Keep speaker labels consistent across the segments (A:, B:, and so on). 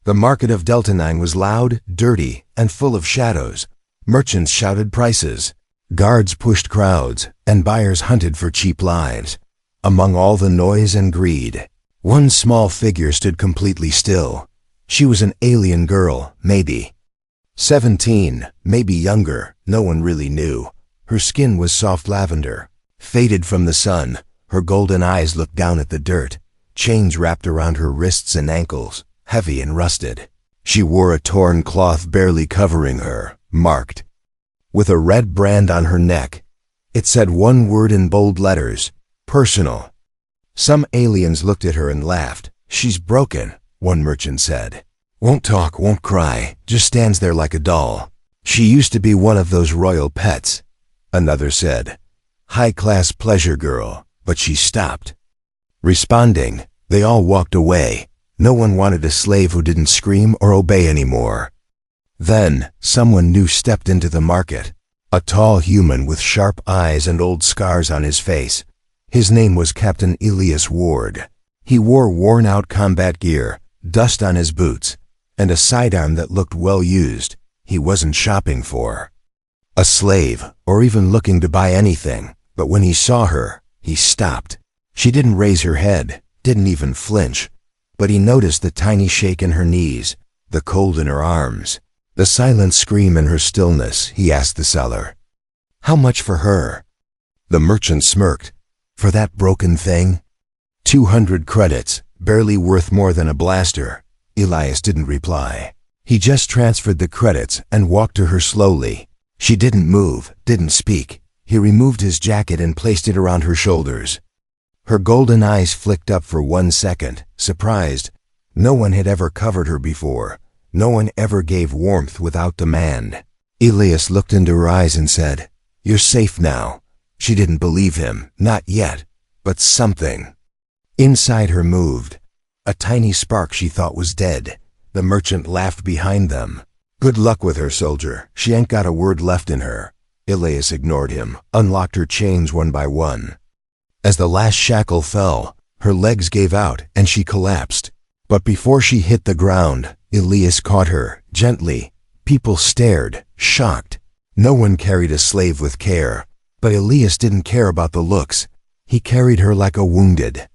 A: The market of Delta 9 was loud, dirty, and full of shadows. Merchants shouted prices. Guards pushed crowds, and buyers hunted for cheap lives. Among all the noise and greed, one small figure stood completely still. She was an alien girl, maybe 17, maybe younger, no one really knew. Her skin was soft lavender, faded from the sun. Her golden eyes looked down at the dirt. Chains wrapped around her wrists and ankles, heavy and rusted. She wore a torn cloth barely covering her, marked with a red brand on her neck. It said one word in bold letters: personal. Some aliens looked at her and laughed. "She's broken," one merchant said. "Won't talk, won't cry, just stands there like a doll. She used to be one of those royal pets." Another said, "High-class pleasure girl, but she stopped responding." They all walked away. No one wanted a slave who didn't scream or obey anymore. Then, someone new stepped into the market. A tall human with sharp eyes and old scars on his face. His name was Captain Elias Ward. He wore worn-out combat gear, dust on his boots, and a sidearm that looked well used. He wasn't shopping for a slave, or even looking to buy anything, but when he saw her, he stopped. She didn't raise her head, didn't even flinch, but he noticed the tiny shake in her knees, the cold in her arms, the silent scream in her stillness. He asked the seller, "How much for her?" The merchant smirked. "For that broken thing? 200 credits, barely worth more than a blaster." Elias didn't reply. He just transferred the credits and walked to her slowly. She didn't move, didn't speak. He removed his jacket and placed it around her shoulders. Her golden eyes flicked up for 1 second, surprised. No one had ever covered her before. No one ever gave warmth without demand. Elias looked into her eyes and said, "You're safe now." She didn't believe him, not yet, but something inside her moved. A tiny spark she thought was dead. The merchant laughed behind them. "Good luck with her, soldier. She ain't got a word left in her." Elias ignored him, unlocked her chains one by one. As the last shackle fell, her legs gave out and she collapsed. But before she hit the ground, Elias caught her, gently. People stared, shocked. No one carried a slave with care, but Elias didn't care about the looks. He carried her like a wounded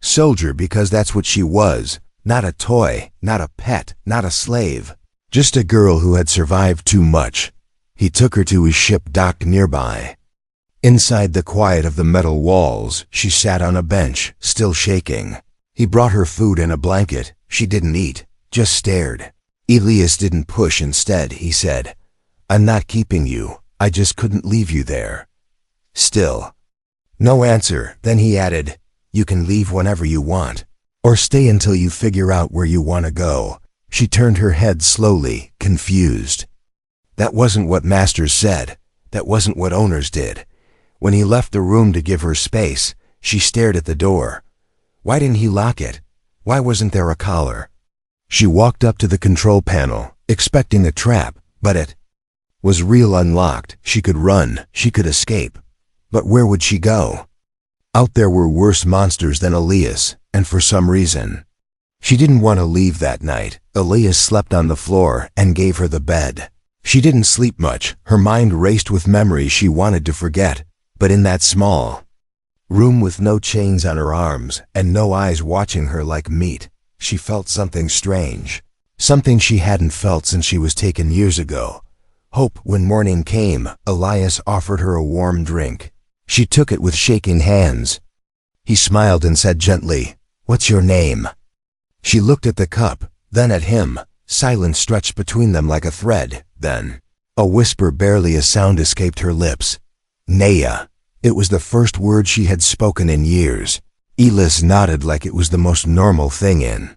A: soldier because that's what she was. Not a toy, not a pet, not a slave. Just a girl who had survived too much. He took her to his ship docked nearby. Inside the quiet of the metal walls, she sat on a bench, still shaking. He brought her food and a blanket. She didn't eat, just stared. Elias didn't push. Instead, he said, "I'm not keeping you. I just couldn't leave you there." Still. No answer. Then he added, "You can leave whenever you want, or stay until you figure out where you want to go." She turned her head slowly, confused. That wasn't what masters said. That wasn't what owners did. When he left the room to give her space, she stared at the door. Why didn't he lock it? Why wasn't there a collar? She walked up to the control panel, expecting a trap, but it was real unlocked. She could run, she could escape. But where would she go? Out there were worse monsters than Elias, and for some reason, she didn't want to leave that night. Elias slept on the floor and gave her the bed. She didn't sleep much. Her mind raced with memories she wanted to forget. But in that small room with no chains on her arms and no eyes watching her like meat, she felt something strange. Something she hadn't felt since she was taken years ago. Hope. When morning came, Elias offered her a warm drink. She took it with shaking hands. He smiled and said gently, "What's your name?" She looked at the cup, then at him. Silence stretched between them like a thread. Then a whisper, barely a sound, escaped her lips. "Naya." It was the first word she had spoken in years. Elias nodded like it was the most normal thing in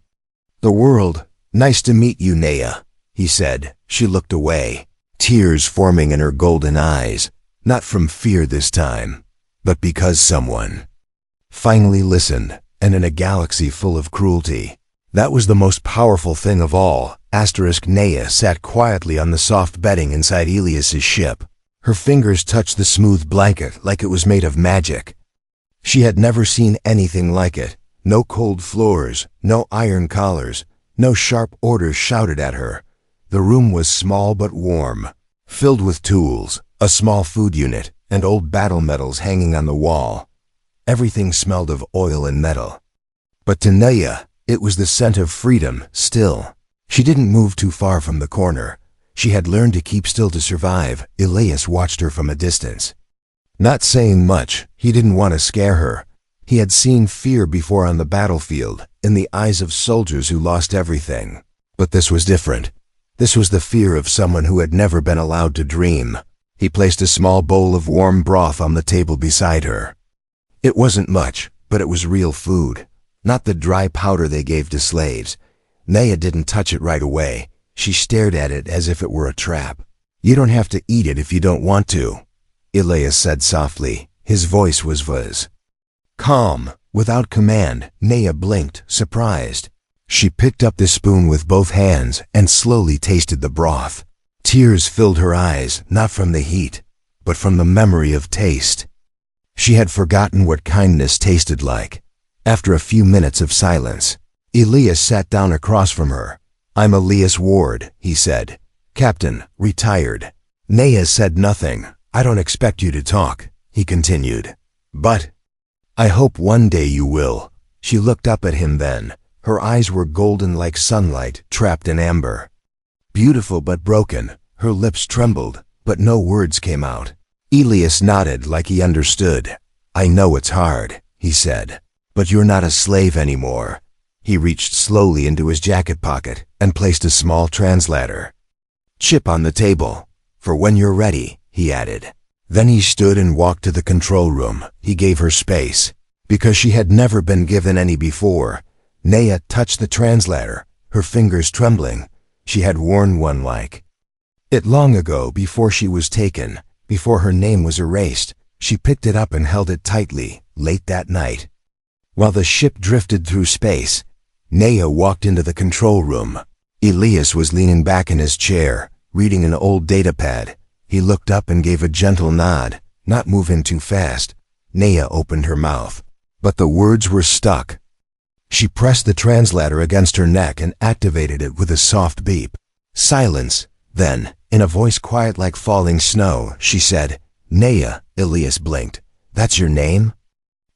A: the world. "Nice to meet you, Naya," he said. She looked away, tears forming in her golden eyes. Not from fear this time, but because someone finally listened, and in a galaxy full of cruelty. That was the most powerful thing of all. Naya sat quietly on the soft bedding inside Elias's ship. Her fingers touched the smooth blanket like it was made of magic. She had never seen anything like it. No cold floors, no iron collars, No sharp orders shouted at her. The room was small but warm, filled with tools, a small food unit, and old battle medals hanging on the wall. Everything smelled of oil and metal. But to Naya, it was the scent of freedom still. She didn't move too far from the corner. She had learned to keep still to survive. Elias watched her from a distance. Not saying much, he didn't want to scare her. He had seen fear before on the battlefield, in the eyes of soldiers who lost everything. But this was different. This was the fear of someone who had never been allowed to dream. He placed a small bowl of warm broth on the table beside her. It wasn't much, but it was real food, not the dry powder they gave to slaves. Naya didn't touch it right away. She stared at it as if it were a trap. "You don't have to eat it if you don't want to," Elias said softly. His voice was calm, without command. Naya blinked, surprised. She picked up the spoon with both hands and slowly tasted the broth. Tears filled her eyes, not from the heat, but from the memory of taste. She had forgotten what kindness tasted like. After a few minutes of silence, Elias sat down across from her. "I'm Elias Ward," he said. "Captain, retired." Naya said nothing. "I don't expect you to talk," he continued. "But I hope one day you will." She looked up at him then. Her eyes were golden like sunlight trapped in amber. Beautiful but broken. Her lips trembled, but no words came out. Elias nodded like he understood. "I know it's hard," he said, "but you're not a slave anymore." He reached slowly into his jacket pocket and placed a small translator. "Chip on the table. For when you're ready," he added. Then he stood and walked to the control room. He gave her space, because she had never been given any before. Naya touched the translator, her fingers trembling. She had worn one like it long ago, before she was taken, before her name was erased. She picked it up and held it tightly, late that night. While the ship drifted through space, Naya walked into the control room. Elias was leaning back in his chair, reading an old datapad. He looked up and gave a gentle nod, not moving too fast. Naya opened her mouth, but the words were stuck. She pressed the translator against her neck and activated it with a soft beep. Silence. Then, in a voice quiet like falling snow, she said, "Naya." Elias blinked. "That's your name?"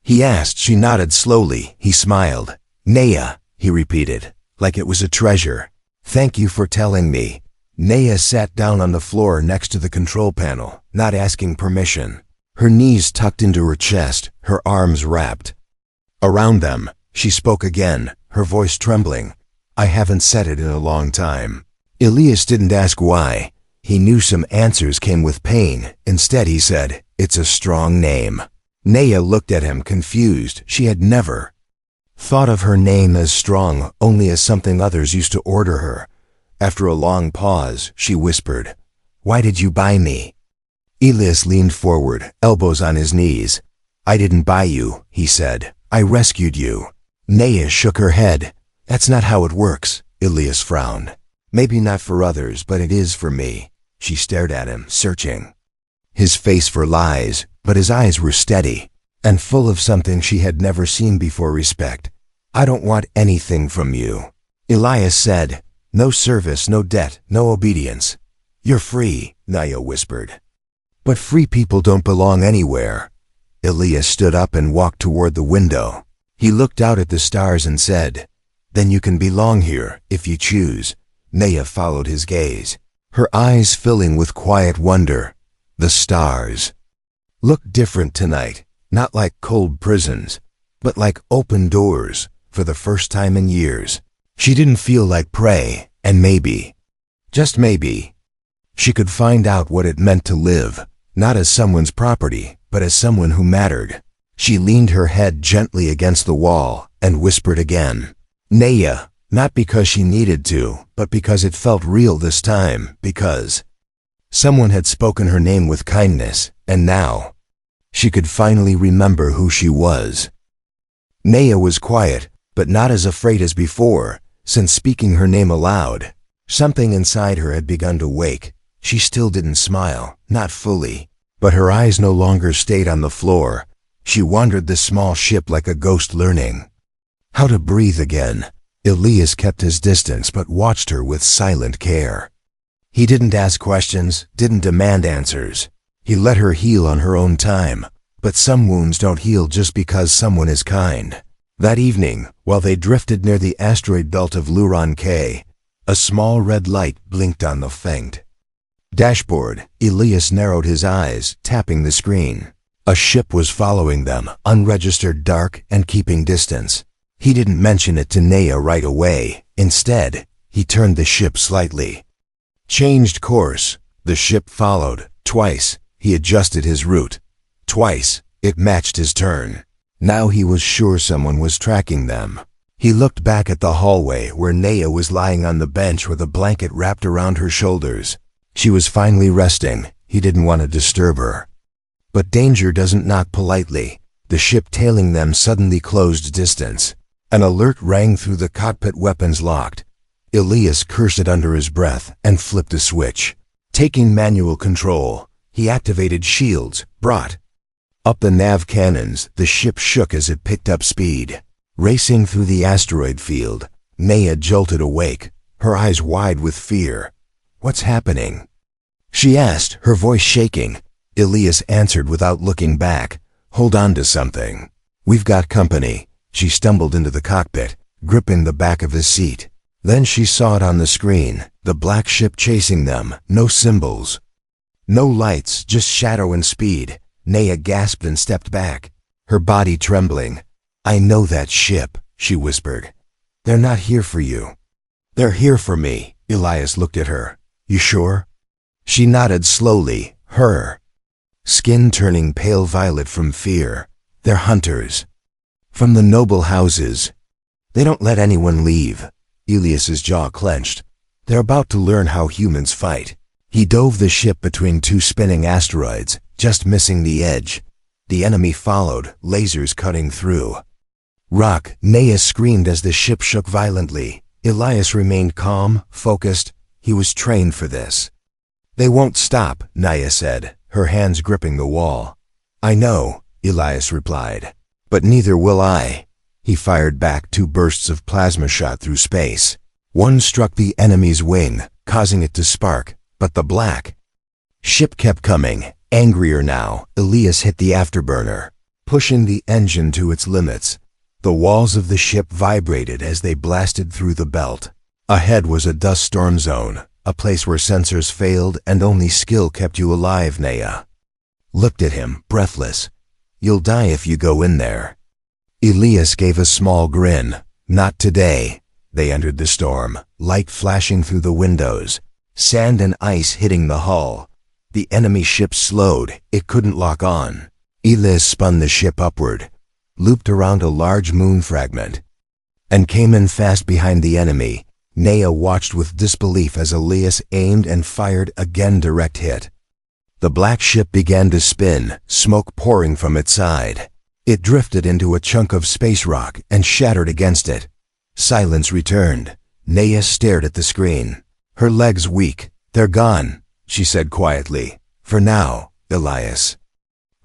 A: He asked. She nodded slowly. He smiled. "Naya," he repeated, like it was a treasure. "Thank you for telling me." Naya sat down on the floor next to the control panel, not asking permission. Her knees tucked into her chest, her arms wrapped around them. She spoke again, her voice trembling. "I haven't said it in a long time." Elias didn't ask why. He knew some answers came with pain. Instead he said, "It's a strong name." Naya looked at him, confused. She had never thought of her name as strong, only as something others used to order her. After a long pause, she whispered, "Why did you buy me?" Elias leaned forward, elbows on his knees. "I didn't buy you," he said. "I rescued you." Naya shook her head. "That's not how it works." Elias frowned. "Maybe not for others, but it is for me." She stared at him, searching his face for lies, but his eyes were steady and full of something she had never seen before. "Respect. I don't want anything from you." Elias said, "No service, no debt, no obedience. You're free," Naya whispered. "But free people don't belong anywhere." Elias stood up and walked toward the window. He looked out at the stars and said, "Then you can belong here, if you choose." Naya followed his gaze, her eyes filling with quiet wonder. The stars looked different tonight, not like cold prisons, but like open doors. For the first time in years, she didn't feel like prey, and maybe, just maybe, she could find out what it meant to live, not as someone's property, but as someone who mattered. She leaned her head gently against the wall and whispered again, "Naya," not because she needed to, but because it felt real this time, because someone had spoken her name with kindness, and now she could finally remember who she was. Naya was quiet, but not as afraid as before. Since speaking her name aloud, something inside her had begun to wake. She still didn't smile, not fully, but her eyes no longer stayed on the floor. She wandered the small ship like a ghost, learning how to breathe again. Elias kept his distance but watched her with silent care. He didn't ask questions, didn't demand answers. He let her heal on her own time, but some wounds don't heal just because someone is kind. That evening, while they drifted near the asteroid belt of Luron K, a small red light blinked on the faint dashboard. Elias narrowed his eyes, tapping the screen. A ship was following them, unregistered, dark, and keeping distance. He didn't mention it to Naya right away. Instead, he turned the ship slightly. Changed course. The ship followed. Twice, he adjusted his route. Twice, it matched his turn. Now he was sure someone was tracking them. He looked back at the hallway where Naya was lying on the bench with a blanket wrapped around her shoulders. She was finally resting. He didn't want to disturb her. But danger doesn't knock politely. The ship tailing them suddenly closed distance. An alert rang through the cockpit, weapons locked. Elias cursed it under his breath and flipped a switch. Taking manual control, he activated shields, brought up the nav cannons. The ship shook as it picked up speed. Racing through the asteroid field, Naya jolted awake, her eyes wide with fear. "What's happening?" she asked, her voice shaking. Elias answered without looking back. "Hold on to something. We've got company." She stumbled into the cockpit, gripping the back of his seat. Then she saw it on the screen, the black ship chasing them, no symbols. No lights, just shadow and speed. Naya gasped and stepped back, her body trembling. "I know that ship," she whispered. "They're not here for you." "They're here for me." Elias looked at her. "You sure?" She nodded slowly, her skin turning pale violet from fear. "They're hunters. From the noble houses. They don't let anyone leave." Elias's jaw clenched. "They're about to learn how humans fight." He dove the ship between two spinning asteroids, just missing the edge. The enemy followed, lasers cutting through. "Rock!" Naya screamed as the ship shook violently. Elias remained calm, focused. He was trained for this. "They won't stop," Naya said, her hands gripping the wall. "I know," Elias replied. "But neither will I." He fired back. Two bursts of plasma shot through space. One struck the enemy's wing, causing it to spark, but the black ship kept coming, angrier now. Elias hit the afterburner, pushing the engine to its limits. The walls of the ship vibrated as they blasted through the belt. Ahead was a dust storm zone, a place where sensors failed and only skill kept you alive. Naya looked at him, breathless. "You'll die if you go in there." Elias gave a small grin. "Not today." They entered the storm, light flashing through the windows, sand and ice hitting the hull. The enemy ship slowed. It couldn't lock on. Elias spun the ship upward, looped around a large moon fragment, and came in fast behind the enemy. Naya watched with disbelief as Elias aimed and fired again. Direct hit. The black ship began to spin, smoke pouring from its side. It drifted into a chunk of space rock and shattered against it. Silence returned. Naya stared at the screen, her legs weak. "They're gone," she said quietly. "For now," Elias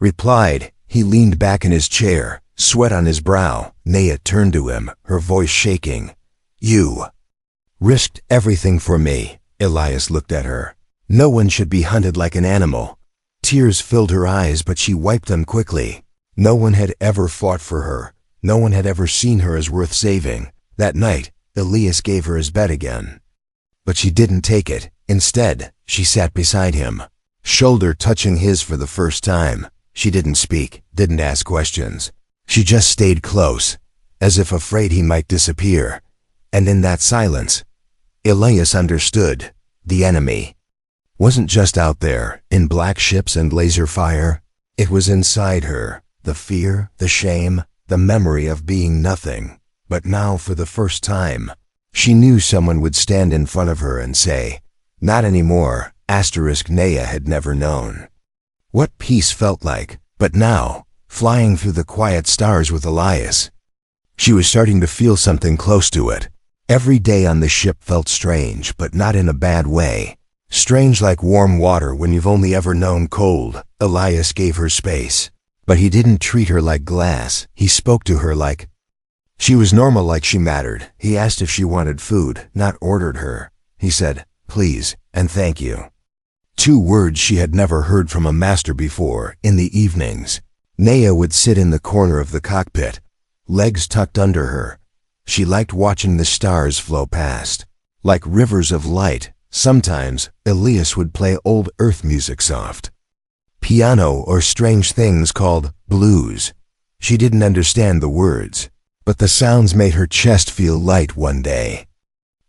A: replied. He leaned back in his chair, sweat on his brow. Naya turned to him, her voice shaking. "You risked everything for me." Elias looked at her. "No one should be hunted like an animal." Tears filled her eyes, but she wiped them quickly. No one had ever fought for her. No one had ever seen her as worth saving. That night, Elias gave her his bed again. But she didn't take it. Instead, she sat beside him, shoulder touching his for the first time. She didn't speak, didn't ask questions. She just stayed close, as if afraid he might disappear. And in that silence, Elias understood. The enemy wasn't just out there, in black ships and laser fire. It was inside her. The fear, the shame, the memory of being nothing. But now, for the first time, she knew someone would stand in front of her and say, "Not anymore." Naya had never known what peace felt like, but now, flying through the quiet stars with Elias, she was starting to feel something close to it. Every day on the ship felt strange, but not in a bad way. Strange like warm water when you've only ever known cold. Elias gave her space. But he didn't treat her like glass. He spoke to her like She was normal, like she mattered. He asked if she wanted food, not ordered her. He said, "Please, and thank you." 2 words she had never heard from a master before. In the evenings, Naya would sit in the corner of the cockpit, legs tucked under her. She liked watching the stars flow past, like rivers of light. Sometimes, Elias would play old earth music, soft piano or strange things called blues. She didn't understand the words, but the sounds made her chest feel light. One day,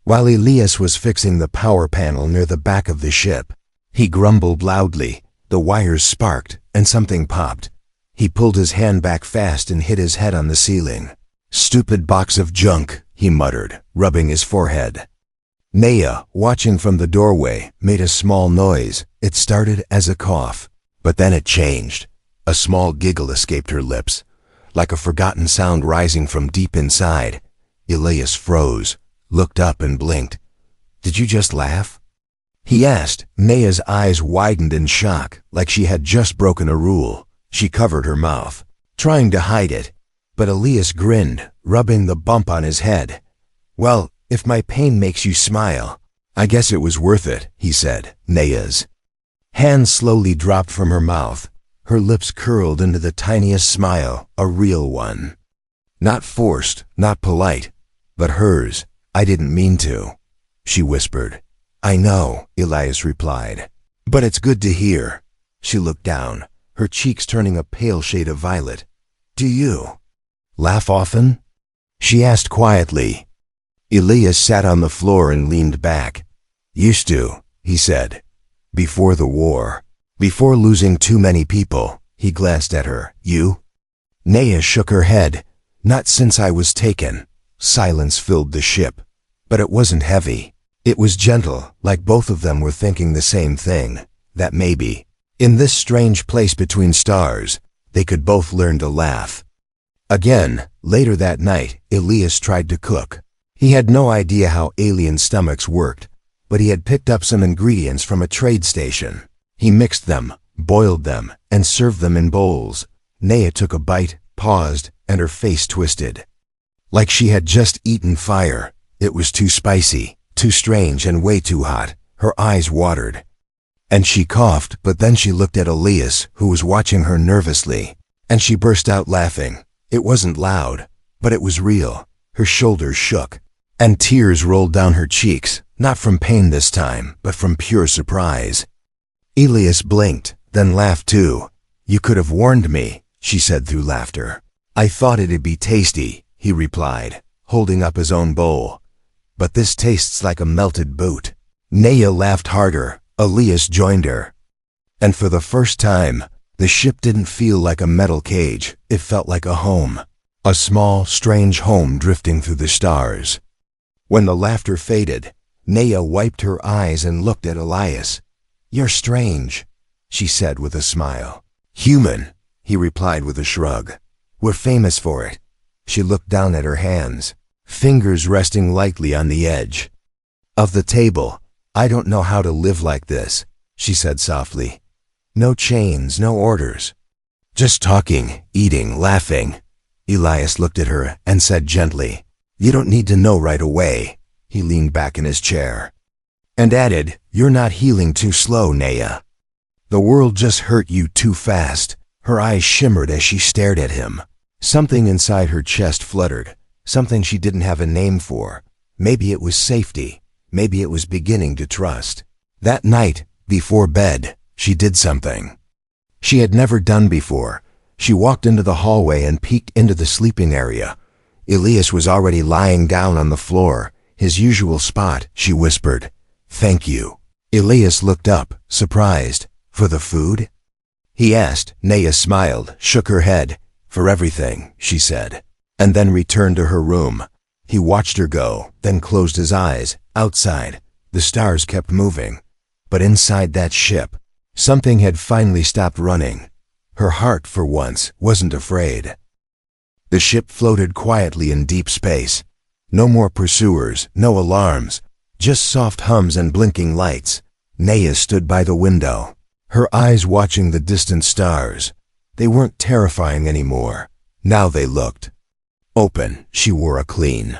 A: while Elias was fixing the power panel near the back of the ship, he grumbled loudly. The wires sparked, and something popped. He pulled his hand back fast and hit his head on the ceiling. "Stupid box of junk," he muttered, rubbing his forehead. Naya, watching from the doorway, made a small noise. It started as a cough, but then it changed. A small giggle escaped her lips, like a forgotten sound rising from deep inside. Elias froze, looked up and blinked. "Did you just laugh?" he asked. Naya's eyes widened in shock, like she had just broken a rule. She covered her mouth, trying to hide it, but Elias grinned, rubbing the bump on his head. "Well, if my pain makes you smile, I guess it was worth it," he said. Naya's hand slowly dropped from her mouth. Her lips curled into the tiniest smile, a real one. Not forced, not polite, but hers. "I didn't mean to," she whispered. "I know," Elias replied, "but it's good to hear." She looked down, her cheeks turning a pale shade of violet. "Do you laugh often?" she asked quietly. Elias sat on the floor and leaned back. "Used to," he said. "Before the war. Before losing too many people." He glanced at her. "You?" Naya shook her head. "Not since I was taken." Silence filled the ship, but it wasn't heavy. It was gentle, like both of them were thinking the same thing, that maybe, in this strange place between stars, they could both learn to laugh. Again, later that night, Elias tried to cook. He had no idea how alien stomachs worked, but he had picked up some ingredients from a trade station. He mixed them, boiled them, and served them in bowls. Naya took a bite, paused, and her face twisted, like she had just eaten fire. It was too spicy, too strange, and way too hot. Her eyes watered, and she coughed. But then she looked at Elias, who was watching her nervously, and she burst out laughing. It wasn't loud, but it was real. Her shoulders shook, and tears rolled down her cheeks, not from pain this time, but from pure surprise. Elias blinked, then laughed too. "You could have warned me," she said through laughter. "I thought it'd be tasty," he replied, holding up his own bowl. "But this tastes like a melted boot." Naya laughed harder. Elias joined her. And for the first time, the ship didn't feel like a metal cage. It felt like a home. A small, strange home drifting through the stars. When the laughter faded, Naya wiped her eyes and looked at Elias. "You're strange," she said with a smile. "Human," he replied with a shrug. "We're famous for it." She looked down at her hands, fingers resting lightly on the edge of the table. "I don't know how to live like this," she said softly. "No chains, no orders. Just talking, eating, laughing." Elias looked at her and said gently, "You don't need to know right away." He leaned back in his chair and added, "You're not healing too slow, Naya. The world just hurt you too fast." Her eyes shimmered as she stared at him. Something inside her chest fluttered, something she didn't have a name for. Maybe it was safety. Maybe it was beginning to trust. That night, before bed, she did something she had never done before. She walked into the hallway and peeked into the sleeping area. Elias was already lying down on the floor, his usual spot. She whispered, "Thank you." Elias looked up, surprised. "For the food?" he asked. Naya smiled, shook her head. "For everything," she said, and then returned to her room. He watched her go, then closed his eyes. Outside, the stars kept moving. But inside that ship, something had finally stopped running. Her heart, for once, wasn't afraid. The ship floated quietly in deep space. No more pursuers, no alarms, just soft hums and blinking lights. Naya stood by the window, her eyes watching the distant stars. They weren't terrifying anymore. Now they looked Open, she wore a clean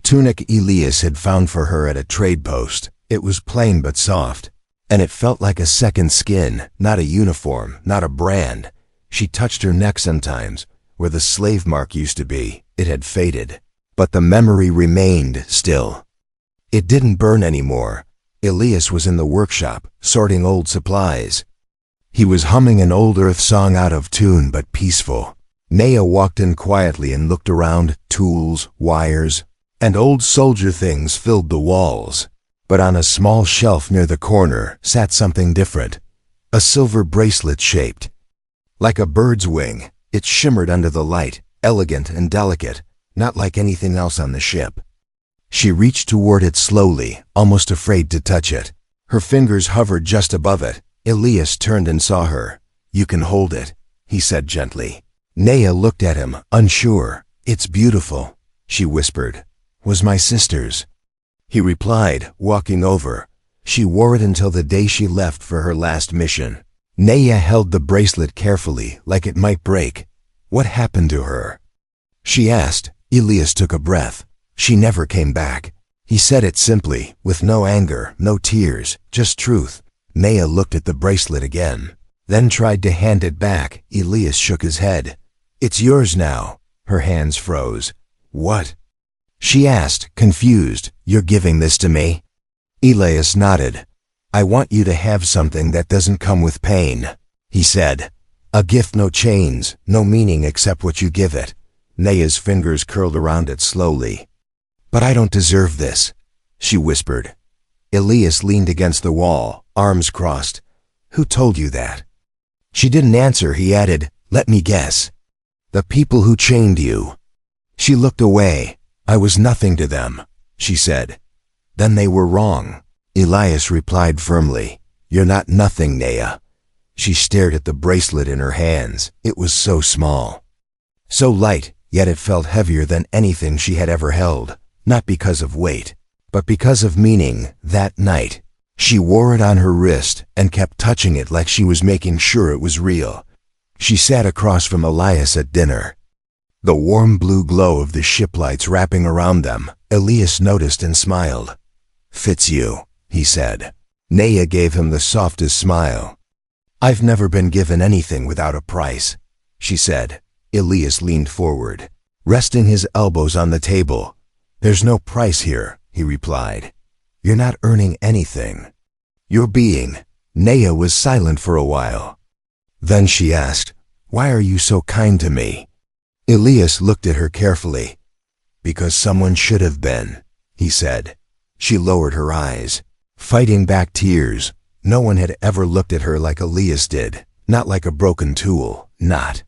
A: tunic Elias had found for her at a trade post. It was plain but soft, and it felt like a second skin, not a uniform, not a brand. She touched her neck sometimes, where the slave mark used to be. It had faded, but the memory remained still. It didn't burn anymore. Elias was in the workshop, sorting old supplies. He was humming an old Earth song out of tune but peaceful. Naya walked in quietly and looked around. Tools, wires, and old soldier things filled the walls. But on a small shelf near the corner sat something different. A silver bracelet shaped like a bird's wing. It shimmered under the light, elegant and delicate, not like anything else on the ship. She reached toward it slowly, almost afraid to touch it. Her fingers hovered just above it. Elias turned and saw her. "You can hold it," he said gently. Naya looked at him, unsure. "It's beautiful," she whispered. "Was my sister's." He replied, walking over. "She wore it until the day she left for her last mission." Naya held the bracelet carefully, like it might break. "What happened to her?" she asked. Elias took a breath. "She never came back." He said it simply, with no anger, no tears, just truth. Naya looked at the bracelet again, then tried to hand it back. Elias shook his head. "It's yours now." Her hands froze. "What?" she asked, confused. "You're giving this to me?" Elias nodded. "I want you to have something that doesn't come with pain," he said. "A gift, no chains, no meaning except what you give it." Naya's fingers curled around it slowly. "But I don't deserve this," she whispered. Elias leaned against the wall, arms crossed. "Who told you that?" She didn't answer. He added, "Let me guess. The people who chained you." She looked away. "I was nothing to them," she said. "Then they were wrong." Elias replied firmly, "You're not nothing, Naya." She stared at the bracelet in her hands. It was so small, so light, yet it felt heavier than anything she had ever held. Not because of weight, but because of meaning. That night, she wore it on her wrist and kept touching it like she was making sure it was real. She sat across from Elias at dinner, the warm blue glow of the ship lights wrapping around them. Elias noticed and smiled. "Fits you," he said. Naya gave him the softest smile. "I've never been given anything without a price," she said. Elias leaned forward, resting his elbows on the table. "There's no price here," he replied. "You're not earning anything. You're being." Naya was silent for a while. Then she asked, "Why are you so kind to me?" Elias looked at her carefully. "Because someone should have been," he said. She lowered her eyes, fighting back tears. No one had ever looked at her like Elias did. Not like a broken tool, not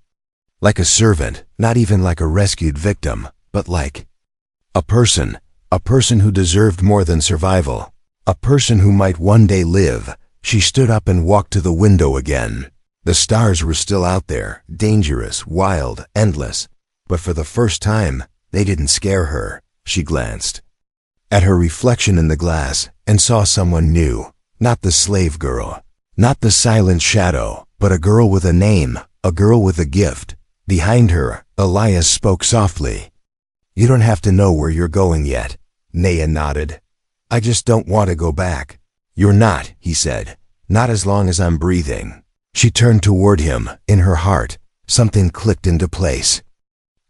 A: like a servant, not even like a rescued victim, but like a person who deserved more than survival, a person who might one day live. She stood up and walked to the window again. The stars were still out there, dangerous, wild, endless, but for the first time, they didn't scare her. She glanced at her reflection in the glass and saw someone new, not the slave girl, not the silent shadow, but a girl with a name, a girl with a gift. Behind her, Elias spoke softly. "You don't have to know where you're going yet." Naya nodded. "I just don't want to go back." "You're not," he said. "Not as long as I'm breathing." She turned toward him. In her heart, something clicked into place.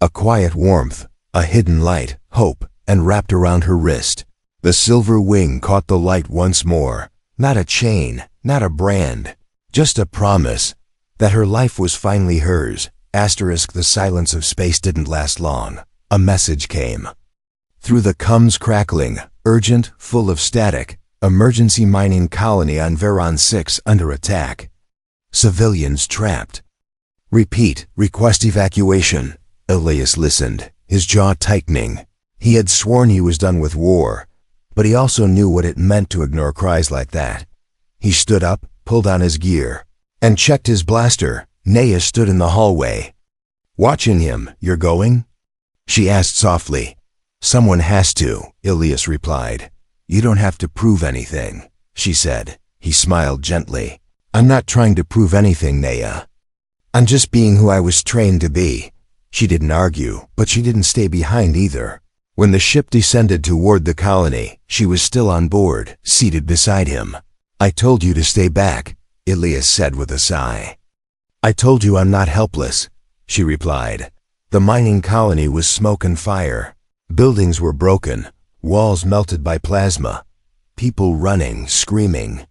A: A quiet warmth, a hidden light, hope, and wrapped around her wrist. The silver wing caught the light once more. Not a chain, not a brand, just a promise that her life was finally hers. The silence of space didn't last long. A message came. Through the comms crackling, urgent, full of static. Emergency mining colony on Veron 6 under attack. Civilians trapped. Repeat, request evacuation. Elias listened, his jaw tightening. He had sworn he was done with war, but he also knew what it meant to ignore cries like that. He stood up, pulled on his gear, and checked his blaster. Naya stood in the hallway, watching him. "You're going?" she asked softly. "Someone has to," Elias replied. "You don't have to prove anything," she said. He smiled gently. "I'm not trying to prove anything, Naya. I'm just being who I was trained to be." She didn't argue, but she didn't stay behind either. When the ship descended toward the colony, she was still on board, seated beside him. "I told you to stay back," Elias said with a sigh. "I told you I'm not helpless," she replied. The mining colony was smoke and fire. Buildings were broken, walls melted by plasma, people running, screaming.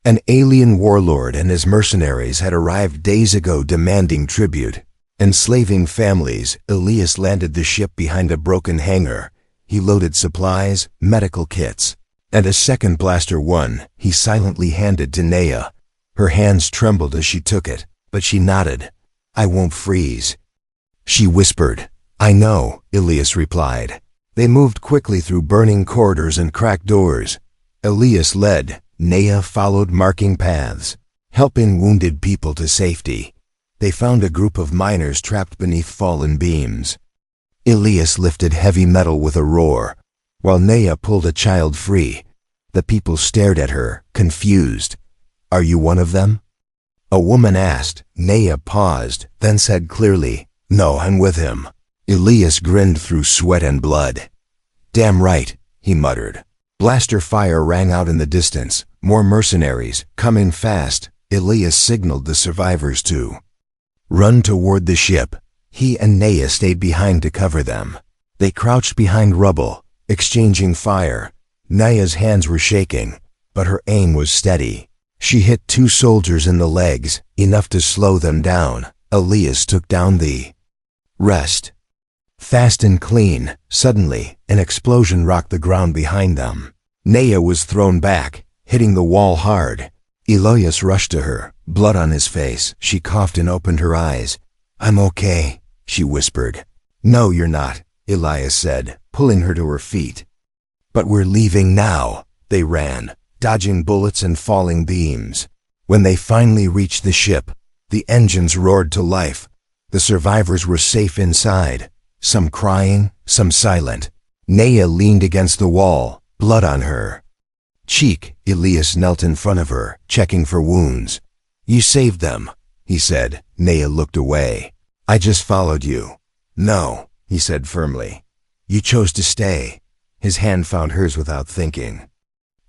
A: An alien warlord and his mercenaries had arrived days ago demanding tribute. Enslaving families, Elias landed the ship behind a broken hangar. He loaded supplies, medical kits, and a second blaster one he silently handed to Naya. Her hands trembled as she took it, but she nodded. "I won't freeze." She whispered. "I know," Elias replied. They moved quickly through burning corridors and cracked doors. Elias led, Naya followed, marking paths, helping wounded people to safety. They found a group of miners trapped beneath fallen beams. Elias lifted heavy metal with a roar, while Naya pulled a child free. The people stared at her, confused. "Are you one of them?" a woman asked. Naya paused, then said clearly, "No, I'm with him." Elias grinned through sweat and blood. "Damn right," he muttered. Blaster fire rang out in the distance. More mercenaries, coming fast. Elias signaled the survivors to run toward the ship. He and Naya stayed behind to cover them. They crouched behind rubble, exchanging fire. Naya's hands were shaking, but her aim was steady. She hit 2 soldiers in the legs, enough to slow them down. Elias took down the rest. Fast and clean. Suddenly, an explosion rocked the ground behind them. Naya was thrown back, hitting the wall hard. Elias rushed to her, blood on his face. She coughed and opened her eyes. "I'm okay," she whispered. "No, you're not," Elias said, pulling her to her feet. "But we're leaving now." They ran, dodging bullets and falling beams. When they finally reached the ship, the engines roared to life. The survivors were safe inside, some crying, some silent. Naya leaned against the wall, blood on her cheek. Elias knelt in front of her, checking for wounds. "You saved them," he said. Naya looked away. "I just followed you." "No," he said firmly. "You chose to stay." His hand found hers without thinking.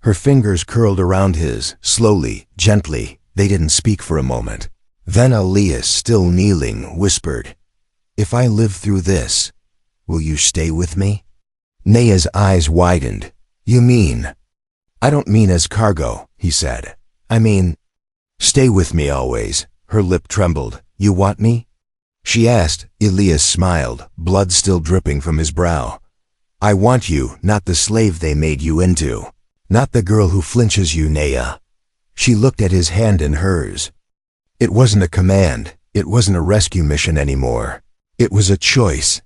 A: Her fingers curled around his, slowly, gently. They didn't speak for a moment. Then Elias, still kneeling, whispered, "If I live through this, will you stay with me?" Naya's eyes widened. "You mean?" "I don't mean as cargo," he said. "I mean, stay with me always." Her lip trembled. "You want me?" she asked. Elias smiled, blood still dripping from his brow. "I want you, not the slave they made you into. Not the girl who flinches you, Naya." She looked at his hand in hers. It wasn't a command. It wasn't a rescue mission anymore. It was a choice.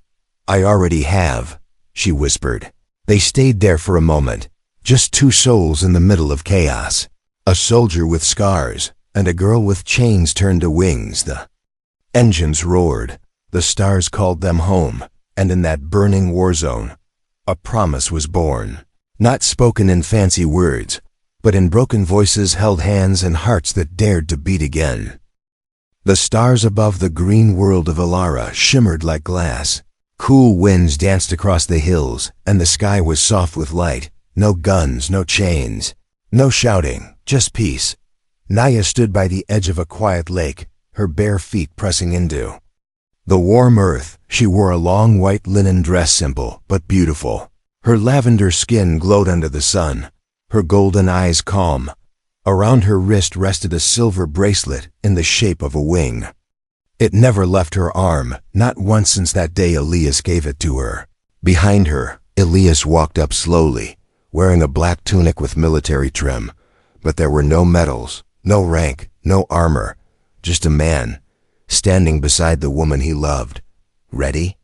A: "I already have," she whispered. They stayed there for a moment, just 2 souls in the middle of chaos. A soldier with scars, and a girl with chains turned to wings. The engines roared. The stars called them home, and in that burning war zone, a promise was born. Not spoken in fancy words, but in broken voices, held hands, and hearts that dared to beat again. The stars above the green world of Alara shimmered like glass. Cool winds danced across the hills, and the sky was soft with light. No guns, no chains, no shouting, just peace. Naya stood by the edge of a quiet lake, her bare feet pressing into the warm earth. She wore a long white linen dress, simple but beautiful. Her lavender skin glowed under the sun, her golden eyes calm. Around her wrist rested a silver bracelet in the shape of a wing. It never left her arm, not once since that day Elias gave it to her. Behind her, Elias walked up slowly, wearing a black tunic with military trim, but there were no medals, no rank, no armor, just a man, standing beside the woman he loved. "Ready?"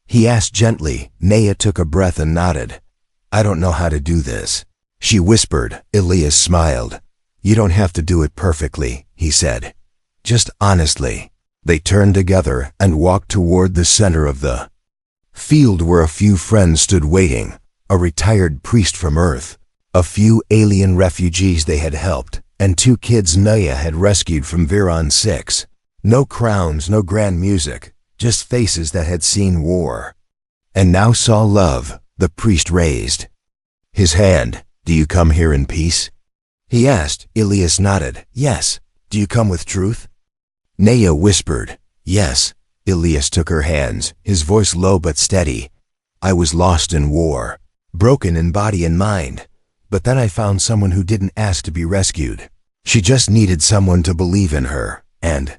A: he asked gently. Naya took a breath and nodded. "I don't know how to do this," she whispered. Elias smiled. "You don't have to do it perfectly," he said. "Just honestly." They turned together and walked toward the center of the field where a few friends stood waiting. A retired priest from Earth, a few alien refugees they had helped, and 2 kids Naya had rescued from Viron 6. No crowns, no grand music, just faces that had seen war. And now saw love, the priest raised his hand. Do you come here in peace? He asked. Elias nodded. Yes. Do you come with truth? Naya whispered. Yes. Elias took her hands, his voice low but steady. I was lost in war, broken in body and mind. But then I found someone who didn't ask to be rescued. She just needed someone to believe in her, and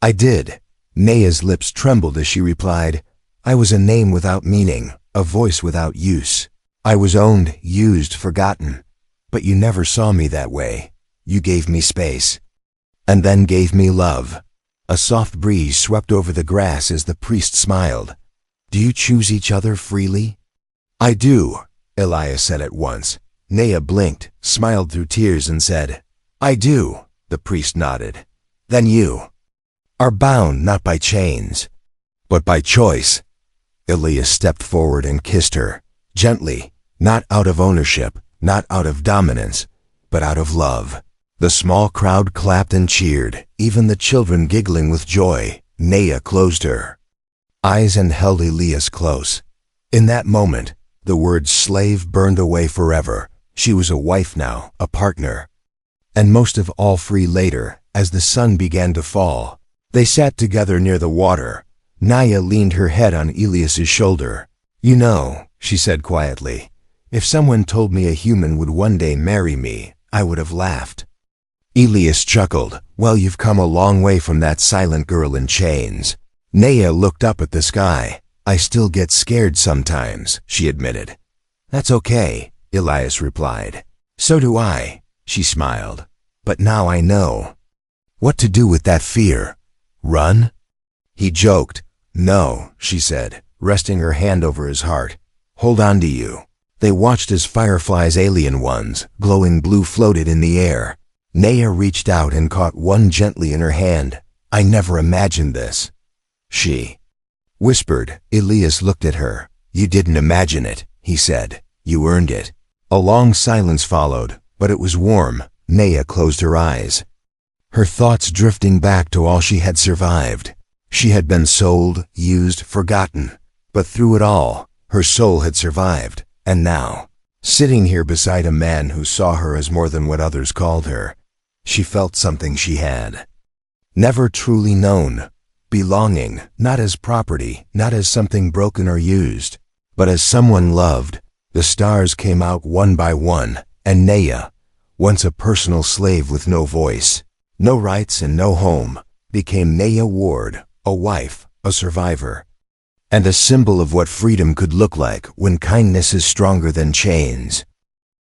A: I did. Naya's lips trembled as she replied, I was a name without meaning, a voice without use. I was owned, used, forgotten. But you never saw me that way. You gave me space. And then gave me love. A soft breeze swept over the grass as the priest smiled. Do you choose each other freely? I do, Elias said at once. Naya blinked, smiled through tears and said, I do. The priest nodded. Then you are bound not by chains, but by choice. Elias stepped forward and kissed her, gently, not out of ownership, not out of dominance, but out of love. The small crowd clapped and cheered, even the children giggling with joy. Naya closed her eyes and held Elias close. In that moment, the word slave burned away forever. She was a wife now, a partner. And most of all free later, as the sun began to fall. They sat together near the water. Naya leaned her head on Elias's shoulder. You know, she said quietly, if someone told me a human would one day marry me, I would have laughed. Elias chuckled. Well, you've come a long way from that silent girl in chains. Naya looked up at the sky. I still get scared sometimes, she admitted. That's okay, Elias replied. So do I, she smiled. But now I know what to do with that fear. Run? He joked. No, she said, resting her hand over his heart. Hold on to you. They watched as fireflies, alien ones, glowing blue, floated in the air. Naya reached out and caught one gently in her hand. I never imagined this, she whispered. Elias looked at her. You didn't imagine it, he said. You earned it. A long silence followed, but it was warm. Naya closed her eyes, her thoughts drifting back to all she had survived. She had been sold, used, forgotten, but through it all, her soul had survived. And now, sitting here beside a man who saw her as more than what others called her, she felt something she had never truly known. Belonging, not as property, not as something broken or used, but as someone loved. The stars came out one by one, and Naya, once a personal slave with no voice, no rights and no home, became Naya Ward, a wife, a survivor, and a symbol of what freedom could look like when kindness is stronger than chains.